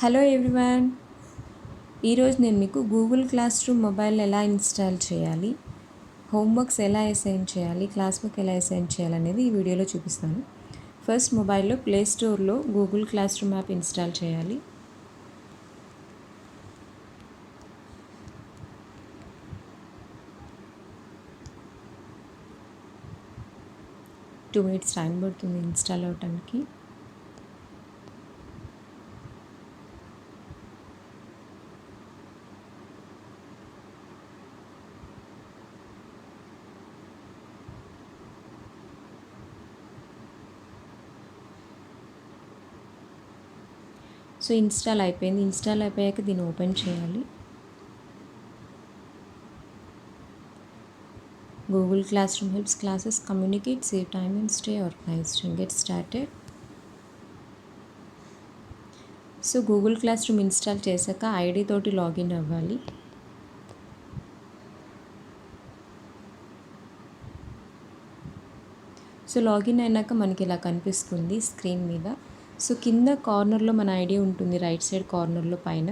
Hello everyone. ఈరోజు నేను మీకు గూగుల్ క్లాస్ రూమ్ మొబైల్ ఎలా ఇన్స్టాల్ చేయాలి, హోంవర్క్స్ ఎలా అసైన్ చేయాలి, క్లాస్ వర్క్ ఎలా అసైన్ చేయాలనేది ఈ వీడియోలో చూపిస్తాను. ఫస్ట్ మొబైల్లో ప్లే స్టోర్లో Google class room app install చేయాలి. టూ మినిట్స్ టైం పడుతుంది ఇన్స్టాల్ అవడానికి. సో ఇన్స్టాల్ అయిపోయింది. ఇన్స్టాల్ అయిపోయాక దీన్ని ఓపెన్ చేయాలి. Google Classroom helps classes communicate, save time and stay organized. And get started. So Google class room install చేశాక ID తోటి login అవ్వాలి. సో లాగిన్ అయినాక మనకి ఇలా కనిపిస్తుంది స్క్రీన్ మీద. సో కింద కార్నర్లో మన ఐడి ఉంటుంది, రైట్ సైడ్ కార్నర్లో పైన.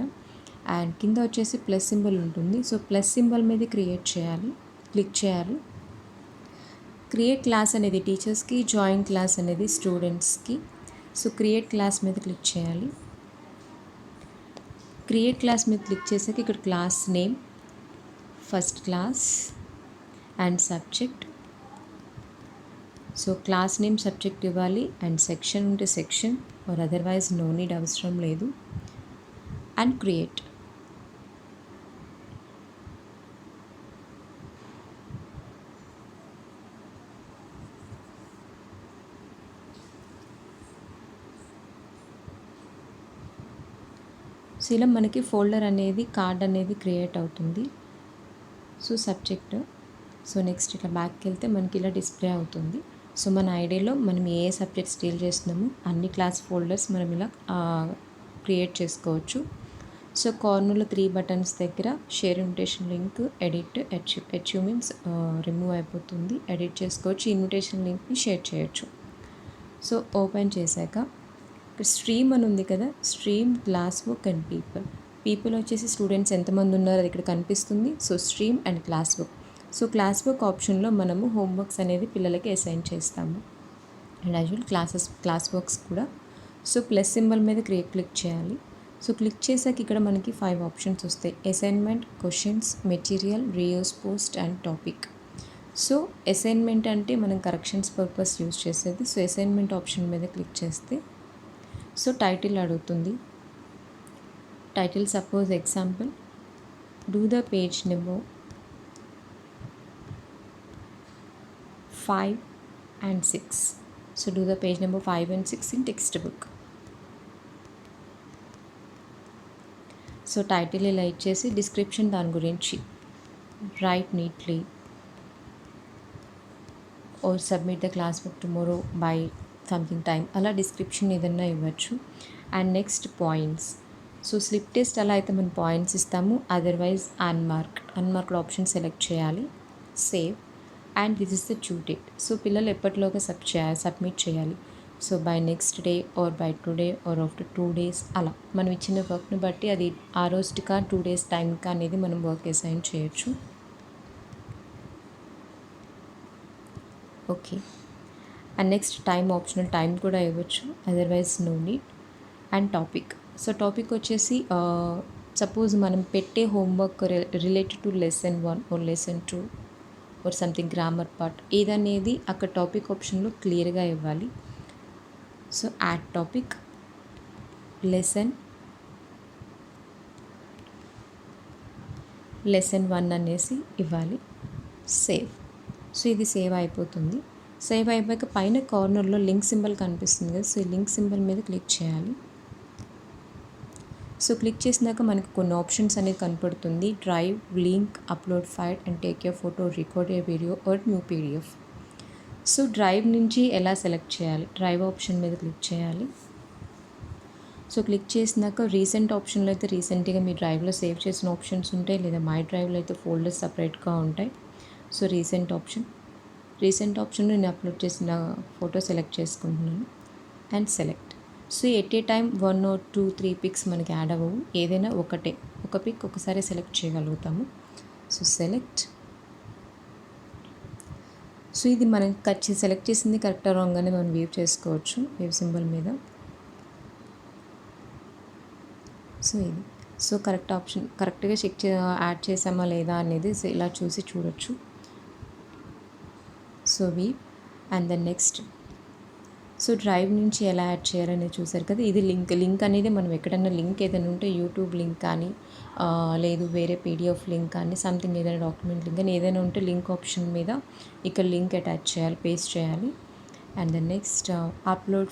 అండ్ కింద వచ్చేసి ప్లస్ సింబల్ ఉంటుంది. సో ప్లస్ సింబల్ మీద క్లిక్ చేయాలి. క్రియేట్ క్లాస్ అనేది టీచర్స్కి, జాయిన్ క్లాస్ అనేది స్టూడెంట్స్కి. సో క్రియేట్ క్లాస్ మీద క్లిక్ చేయాలి. క్రియేట్ క్లాస్ మీద క్లిక్ చేసాక ఇక్కడ class name, first class and subject. So class name, subject ఇవ్వాలి. అండ్ సెక్షన్ ఉంటే section, or otherwise no need, అవసరం లేదు. And create. సో ఇలా మనకి ఫోల్డర్ అనేది, కార్డ్ అనేది క్రియేట్ అవుతుంది. So subject. సో నెక్స్ట్ ఇట్లా బ్యాక్కి వెళ్తే మనకి ఇలా డిస్ప్లే అవుతుంది. సో మన ఐడిలో మనం ఏ సబ్జెక్ట్స్ డీల్ చేస్తున్నామో అన్ని క్లాస్ ఫోల్డర్స్ మనం ఇలా క్రియేట్ చేసుకోవచ్చు. సో కార్నర్లో 3 బటన్స్ దగ్గర share invitation link, edit, H means remove అయిపోతుంది. ఎడిట్ చేసుకోవచ్చు, ఇన్విటేషన్ లింక్ని షేర్ చేయొచ్చు. సో ఓపెన్ చేశాక ఇక్కడ స్ట్రీమ్ అని ఉంది కదా, stream, class work and people వచ్చేసి స్టూడెంట్స్ ఎంతమంది ఉన్నారో అది ఇక్కడ కనిపిస్తుంది. So stream and class work. So class work ఆప్షన్లో మనము హోంవర్క్స్ అనేది పిల్లలకి అసైన్ చేస్తాము. అండ్ యాజువల్ క్లాస్ వర్క్స్ కూడా. సో ప్లస్ సింబల్ మీద క్లిక్ చేయాలి. సో క్లిక్ చేసాక ఇక్కడ మనకి 5 ఆప్షన్స్ వస్తాయి. Assignment, questions, material, reuse, post and topic. So assignment అంటే మనం కరెక్షన్స్ పర్పస్ యూజ్ చేసేది. సో అసైన్మెంట్ ఆప్షన్ మీద క్లిక్ చేస్తే సో టైటిల్ అడుగుతుంది. Title suppose example, do the page number 5 and 6. So do the page number 5 and 6 in textbook. So title ఇలా ఇచ్చేసి description దాని గురించి, right neatly or submit the class book tomorrow by something time, అలా description ఏదన్నా ఇవ్వచ్చు. And next points. So slip test అలా అయితే మనం పాయింట్స్ ఇస్తాము, అదర్వైజ్ అన్మార్క్డ్ ఆప్షన్ సెలెక్ట్ చేయాలి. Save. And this is the due date. So పిల్లలు ఎప్పటిలోగా సబ్మిట్ చేయాలి. So by next day or by today or after 2 days, అలా మనం ఇచ్చిన వర్క్ని బట్టి అది ఆ రోజుకా 2 days టైంకా అనేది మనం వర్క్ అసైన్ చేయొచ్చు. Okay. And next time optional, time కూడా ఇవ్వచ్చు, otherwise no need. And topic. So topic వచ్చేసి సపోజ్ మనం పెట్టే homework related to lesson 1 or lesson 2 or something grammar part ఏదనేది అక్కడ టాపిక్ ఆప్షన్లో క్లియర్గా ఇవ్వాలి. సో యాడ్ టాపిక్, లెసన్ 1 అనేసి ఇవ్వాలి. సేవ్. సో ఇది సేవ్ అయిపోతుంది. సేవ్ అయిపోయాక పైన కార్నర్లో లింక్ సింబల్ కనిపిస్తుంది కదా, సో ఈ లింక్ సింబల్ మీద క్లిక్ చేయాలి. సో క్లిక్ చేసినాక మనకు కొన్ని ఆప్షన్స్ అనేది కనపడుతుంది. Drive, link, upload file and take a photo, record a video or new PDF. So drive నుంచి ఎలా సెలెక్ట్ చేయాలి, డ్రైవ్ ఆప్షన్ మీద క్లిక్ చేయాలి. సో క్లిక్ చేసినాక రీసెంట్ ఆప్షన్లో అయితే రీసెంట్గా మీ డ్రైవ్లో సేవ్ చేసిన ఆప్షన్స్ ఉంటాయి, లేదా మై డ్రైవ్లో అయితే ఫోల్డర్స్ సపరేట్గా ఉంటాయి. సో రీసెంట్ ఆప్షన్ నేను అప్లోడ్ చేసిన ఫోటో సెలెక్ట్ చేసుకుంటున్నాను and select. So at a time 1 or 2, 3 pics మనకి యాడ్ అవ్వవు, ఏదైనా ఒక పిక్ ఒకసారి సెలెక్ట్ చేయగలుగుతాము. So select. సో ఇది మనం సెలెక్ట్ చేసింది కరెక్టా రాంగ్ అని మనం వేవ్ చేసుకోవచ్చు వేవ్ సింబల్ మీద. సో ఇది కరెక్ట్ ఆప్షన్, కరెక్ట్గా యాడ్ చేసామా లేదా అనేది ఇలా చూసి చూడొచ్చు. So view. And then next drive నుంచి ఎలా యాడ్ చేయాలనేది చూసారు కదా. ఇది లింక్ అనేది మనం ఎక్కడైనా లింక్ ఏదైనా ఉంటే యూట్యూబ్ లింక్ కానీ లేదు వేరే పీడిఎఫ్ లింక్ కానీ సంథింగ్ ఏదైనా డాక్యుమెంట్ లింక్ కానీ ఏదైనా ఉంటే లింక్ ఆప్షన్ మీద ఇక్కడ లింక్ అటాచ్ చేయాలి, పేస్ట్ చేయాలి. And then next upload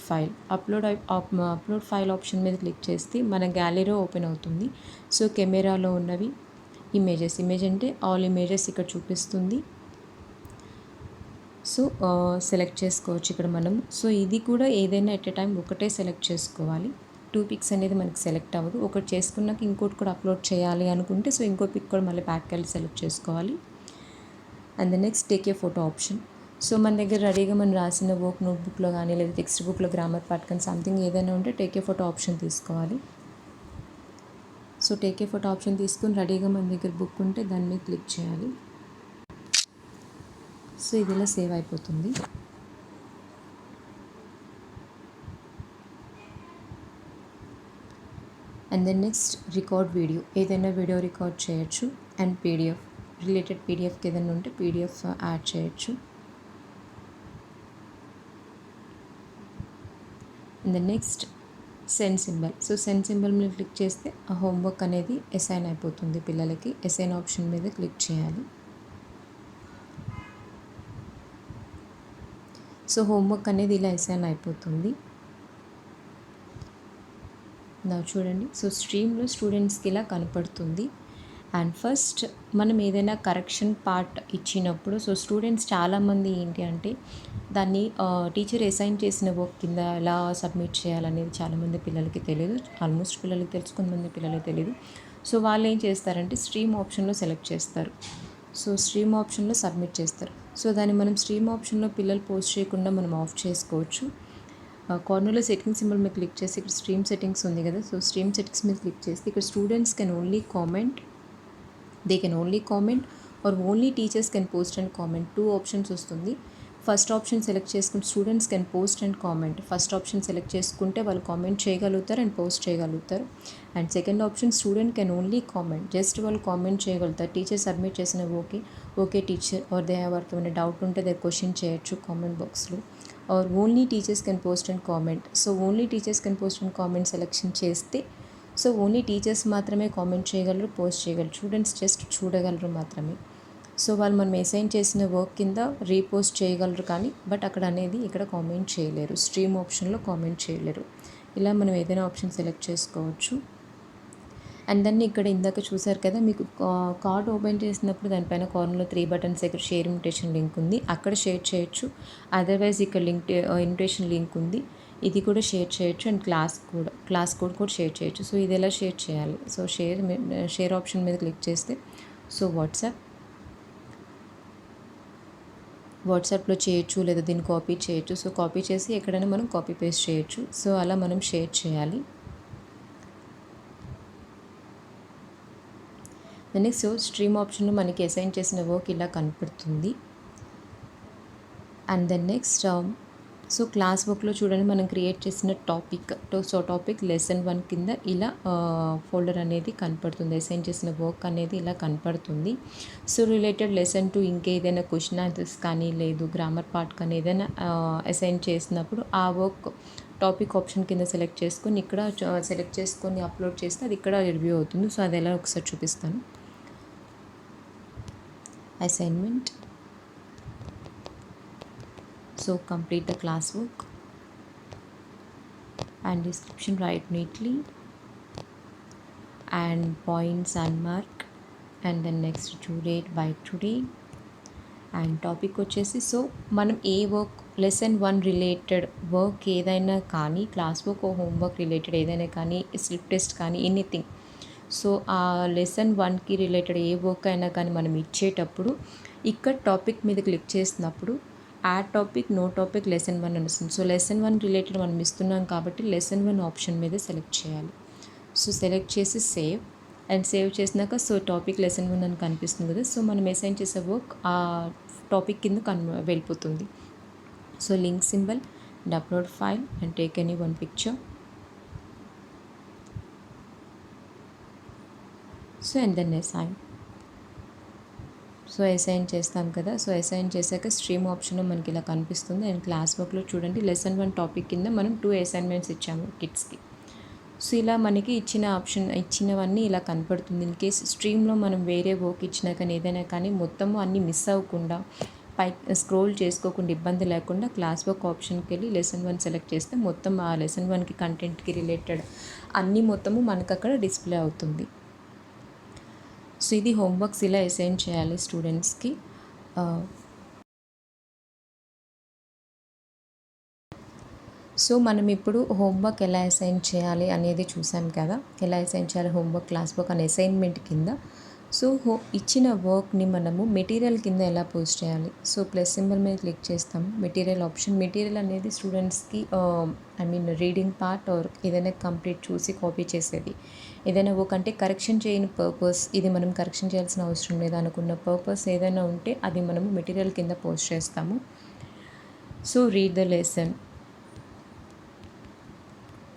file option మీద క్లిక్ చేస్తే మన గ్యాలరీలో ఓపెన్ అవుతుంది. సో కెమెరాలో ఉన్నవి ఇమేజ్ అంటే ఆల్ ఇమేజెస్ ఇక్కడ చూపిస్తుంది. సో సెలెక్ట్ చేసుకోవచ్చు ఇక్కడ మనం. సో ఇది కూడా ఏదైనా ఎట్ ఎ టైం ఒకటే సెలెక్ట్ చేసుకోవాలి. 2 పిక్స్ అనేది మనకి సెలెక్ట్ అవ్వదు. ఒకటి చేసుకున్నాక ఇంకోటి కూడా అప్లోడ్ చేయాలి అనుకుంటే సో ఇంకో పిక్ కూడా మళ్ళీ బ్యాక్ వెళ్ళి సెలెక్ట్ చేసుకోవాలి. And the next take a photo option. So మన దగ్గర రెడీగా మనం రాసిన వర్క్ నోట్బుక్లో కానీ లేదా టెక్స్ట్ బుక్లో గ్రామర్ పార్ట్ కానీ సంథింగ్ ఏదైనా ఉంటే టేక్ ఏ ఫోటో ఆప్షన్ తీసుకోవాలి. So take a photo option తీసుకుని రెడీగా మన దగ్గర బుక్ ఉంటే దాని మీద క్లిక్ చేయాలి. సో ఇది ఇలా సేవ్ అయిపోతుంది. And then next record video, ఏదైనా వీడియో రికార్డ్ చేయొచ్చు. అండ్ పీడిఎఫ్ రిలేటెడ్ పీడిఎఫ్కి ఏదైనా ఉంటే పీడిఎఫ్ యాడ్ చేయొచ్చు. And then next send symbol. So send symbol మీద క్లిక్ చేస్తే ఆ హోంవర్క్ అనేది అసైన్ అయిపోతుంది పిల్లలకి. అసైన్ ఆప్షన్ మీద క్లిక్ చేయాలి. సో హోంవర్క్ అనేది ఇలా అసైన్ అయిపోతుంది. నా చూడండి. సో స్ట్రీమ్లో స్టూడెంట్స్కి ఇలా కనపడుతుంది. అండ్ ఫస్ట్ మనం ఏదైనా కరెక్షన్ పార్ట్ ఇచ్చినప్పుడు సో స్టూడెంట్స్ చాలామంది ఏంటి అంటే దాన్ని టీచర్ అసైన్ చేసిన వర్క్ కింద ఎలా సబ్మిట్ చేయాలనేది చాలామంది పిల్లలకి తెలియదు. ఆల్మోస్ట్ పిల్లలకి తెలుసు, కొంతమంది పిల్లలకి తెలియదు. సో వాళ్ళు ఏం చేస్తారంటే స్ట్రీమ్ ఆప్షన్లో సెలెక్ట్ చేస్తారు. సో స్ట్రీమ్ ఆప్షన్లో సబ్మిట్ చేస్తారు. సో దాన్ని మనం స్ట్రీమ్ ఆప్షన్లో పిల్లలు పోస్ట్ చేయకుండా మనం ఆఫ్ చేసుకోవచ్చు. కార్నర్లో సెట్టింగ్ సింబల్ మీద క్లిక్ చేసి ఇక్కడ స్ట్రీమ్ సెట్టింగ్స్ ఉంది కదా. సో స్ట్రీమ్ సెట్టింగ్స్ మీద క్లిక్ చేస్తే ఇక్కడ students can only comment, they can only comment or only teachers can post and comment 2 options వస్తుంది. ఫస్ట్ ఆప్షన్ సెలెక్ట్ చేసుకుంటే students can post and comment. First option select చేసుకుంటే వాళ్ళు comment చేయగలుగుతారు and post చేయగలుగుతారు. And second option student can only comment, just వాళ్ళు comment చేయగలుగుతారు. Teacher submit చేసిన okay teacher or they ఎవరికి ఏమైనా డౌట్ ఉంటే దే క్వశ్చన్ చేయొచ్చు కామెంట్ బాక్స్లో. Or only teachers can post and comment. So only teachers can post and comment selection చేస్తే so only teachers మాత్రమే కామెంట్ చేయగలరు, పోస్ట్ చేయగలరు. స్టూడెంట్స్ జస్ట్ చూడగలరు మాత్రమే. సో వాళ్ళు మనం అసైన్ చేసిన వర్క్ కింద రీపోస్ట్ చేయగలరు కానీ బట్ అక్కడ అనేది ఇక్కడ కామెంట్ చేయలేరు. స్ట్రీమ్ ఆప్షన్లో కామెంట్ చేయలేరు. ఇలా మనం ఏదైనా ఆప్షన్ సెలెక్ట్ చేసుకోవచ్చు. అండ్ దెన్ ఇక్కడ ఇందాక చూసారు కదా, మీకు కార్డ్ ఓపెన్ చేసినప్పుడు దానిపైన కార్నర్లో 3 బటన్స్ ఇక్కడ షేర్ ఇన్విటేషన్ లింక్ ఉంది, అక్కడ షేర్ చేయొచ్చు. అదర్వైజ్ ఇక్కడ ఇన్విటేషన్ లింక్ ఉంది, ఇది కూడా షేర్ చేయొచ్చు. అండ్ క్లాస్ కోడ్ కూడా షేర్ చేయొచ్చు. సో ఇది ఎలా షేర్ చేయాలి? సో షేర్ ఆప్షన్ మీద క్లిక్ చేస్తే సో వాట్సాప్లో చేయొచ్చు లేదా దీన్ని కాపీ చేయొచ్చు. సో కాపీ చేసి ఎక్కడైనా మనం కాపీ పేస్ట్ చేయొచ్చు. సో అలా మనం షేర్ చేయాలి. నెక్స్ట్ స్ట్రీమ్ ఆప్షన్లో మనకి అసైన్ చేసిన వర్క్ ఇలా కనపడుతుంది. And then next so class వర్క్లో చూడండి మనం క్రియేట్ చేసిన టాపిక్ లెసన్ 1 కింద ఇలా ఫోల్డర్ అనేది కనపడుతుంది. అసైన్ చేసిన వర్క్ అనేది ఇలా కనపడుతుంది. సో రిలేటెడ్ లెసన్ 2 ఇంకేదైనా క్వశ్చన్ ఆన్సర్స్ కానీ లేదు గ్రామర్ పార్ట్ కానీ ఏదైనా అసైన్ చేసినప్పుడు ఆ వర్క్ టాపిక్ ఆప్షన్ కింద సెలెక్ట్ చేసుకొని ఇక్కడ సెలెక్ట్ చేసుకొని అప్లోడ్ చేస్తే అది ఇక్కడ రివ్యూ అవుతుంది. సో అది ఎలా ఒకసారి చూపిస్తాను. Assignment. So complete the classwork and description, write neatly and points and mark and then next due date by today and topic వచ్చేసి సో మనం ఏ వర్క్ లెసన్ 1 రిలేటెడ్ వర్క్ ఏదైనా కానీ క్లాస్ వర్క్ హోంవర్క్ రిలేటెడ్ ఏదైనా కానీ slip test కానీ anything. So ఆ lesson 1కి రిలేటెడ్ ఏ వర్క్ అయినా కానీ మనం ఇచ్చేటప్పుడు ఇక్కడ టాపిక్ మీద క్లిక్ చేసినప్పుడు add topic, no topic, lesson 1 అని వస్తుంది. సో లెసన్ 1 రిలేటెడ్ మనం ఇస్తున్నాం కాబట్టి లెసన్ 1 ఆప్షన్ మీద సెలెక్ట్ చేయాలి. సో సెలెక్ట్ చేసి సేవ్ అండ్ సేవ్ చేసినాక సో టాపిక్ లెసన్ 1 అని కనిపిస్తుంది కదా. సో మనం అసైన్ చేసే వర్క్ ఆ టాపిక్ కింద వెళ్ళిపోతుంది. So link symbol and upload file and take any one picture. So and then assign. So assign చేస్తాం కదా. సో అసైన్ చేశాక స్ట్రీమ్ ఆప్షన్ మనకి ఇలా కనిపిస్తుంది. అండ్ క్లాస్ వర్క్లో చూడండి లెసన్ 1 టాపిక్ కింద మనం 2 అసైన్మెంట్స్ ఇచ్చాము కిడ్స్కి. సో ఇలా మనకి ఇచ్చినవన్నీ ఇలా కనపడుతుంది. ఇన్ కేస్ స్ట్రీమ్లో మనం వేరే వర్క్ ఇచ్చినా కానీ ఏదైనా కానీ మొత్తము అన్నీ మిస్ అవ్వకుండా పై స్క్రోల్ చేసుకోకుండా ఇబ్బంది లేకుండా క్లాస్ వర్క్ ఆప్షన్కి వెళ్ళి లెసన్ 1 సెలెక్ట్ చేస్తే మొత్తం ఆ లెసన్ 1కి కంటెంట్కి రిలేటెడ్ అన్నీ మొత్తము మనకు అక్కడ డిస్ప్లే అవుతుంది. సో ఇది హోంవర్క్స్ ఇలా అసైన్ చేయాలి స్టూడెంట్స్కి. సో మనం ఇప్పుడు హోంవర్క్ ఎలా అసైన్ చేయాలి అనేది చూసాం కదా. ఎలా అసైన్ చేయాలి హోంవర్క్ క్లాస్ వర్క్ అనే అసైన్మెంట్ కింద. సో ఇచ్చిన వర్క్ని మనము మెటీరియల్ కింద ఎలా పోస్ట్ చేయాలి. సో ప్లస్ సింబల్ మీద క్లిక్ చేస్తాం. Material option. మెటీరియల్ అనేది స్టూడెంట్స్కి రీడింగ్ పార్ట్ ఆర్ ఏదైనా కంప్లీట్ చూసి కాపీ చేసేది. ఏదైనా వర్క్ అంటే కరెక్షన్ చేయని పర్పస్, ఇది మనం కరెక్షన్ చేయాల్సిన అవసరం లేదు అనుకున్న పర్పస్ ఏదైనా ఉంటే అది మనము మెటీరియల్ కింద పోస్ట్ చేస్తాము. So read the lesson.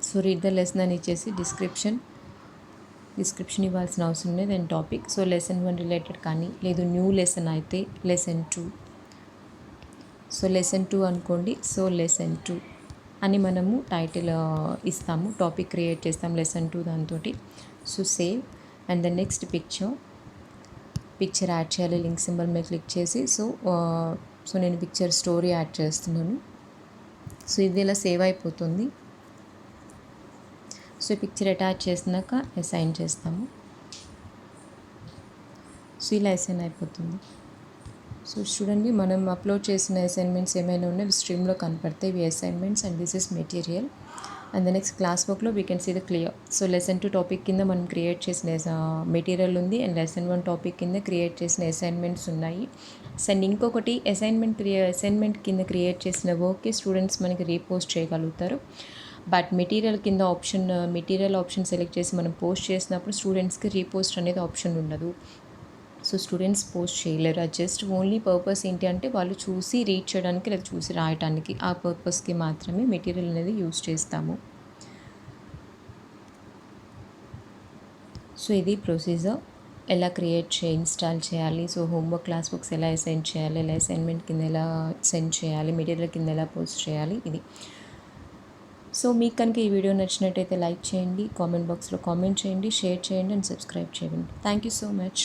So read the lesson అని ఇచ్చేసి డిస్క్రిప్షన్ ఇవ్వాల్సిన అవసరం లేదు. And topic so lesson 1 related కానీ లేదు న్యూ లెసన్ అయితే లెసన్ 2. సో లెసన్ 2 అనుకోండి. సో లెసన్ 2 అని మనము టైటిల్ ఇస్తాము. టాపిక్ క్రియేట్ చేస్తాం లెసన్ 2 దాంతో. So save and the next picture add చేయాలి. లింక్ సింబల్ మీద క్లిక్ చేసి సో నేను పిక్చర్ స్టోరీ యాడ్ చేస్తున్నాను. సో ఇది ఇలా సేవ్ అయిపోతుంది. సో పిక్చర్ అటాచ్ చేసినాక అసైన్ చేస్తాము. సో ఇలా అసైన్ అయిపోతుంది. సో చూడండి మనం అప్లోడ్ చేసిన అసైన్మెంట్స్ ఏమైనా ఉన్నాయి స్ట్రీమ్లో కనపడతాయి. ఇవి assignments and this is material. And the next class వర్క్లో we can see the clear. So lesson 2 topic కింద మనం క్రియేట్ చేసిన మెటీరియల్ ఉంది. అండ్ లెసన్ 1 టాపిక్ కింద క్రియేట్ చేసిన అసైన్మెంట్స్ ఉన్నాయి. అండ్ ఇంకొకటి అసైన్మెంట్ కింద క్రియేట్ చేసిన వర్క్కి స్టూడెంట్స్ మనకి రీపోస్ట్ చేయగలుగుతారు. బట్ మెటీరియల్ ఆప్షన్ సెలెక్ట్ చేసి మనం పోస్ట్ చేసినప్పుడు స్టూడెంట్స్కి రీపోస్ట్ అనేది ఆప్షన్ ఉండదు. సో స్టూడెంట్స్ పోస్ట్ చేయలేరు. అది జస్ట్ ఓన్లీ పర్పస్ ఏంటి అంటే వాళ్ళు చూసి రీడ్ చేయడానికి లేదా చూసి రాయడానికి ఆ పర్పస్కి మాత్రమే మెటీరియల్ అనేది యూజ్ చేస్తాము. సో ఇది ప్రొసీజర్. ఎలా ఇన్స్టాల్ చేయాలి. సో హోంవర్క్ క్లాస్ వర్క్స్ ఎలా అసైన్ చేయాలి, ఎలా అసైన్మెంట్ కింద ఎలా సెండ్ చేయాలి, మెటీరియల్ కింద ఎలా పోస్ట్ చేయాలి ఇది. సో మీకు కనుక ఈ వీడియో నచ్చినట్టయితే లైక్ చేయండి, కామెంట్ బాక్స్లో కామెంట్ చేయండి, షేర్ చేయండి అండ్ సబ్స్క్రైబ్ చేయండి. Thank you so much.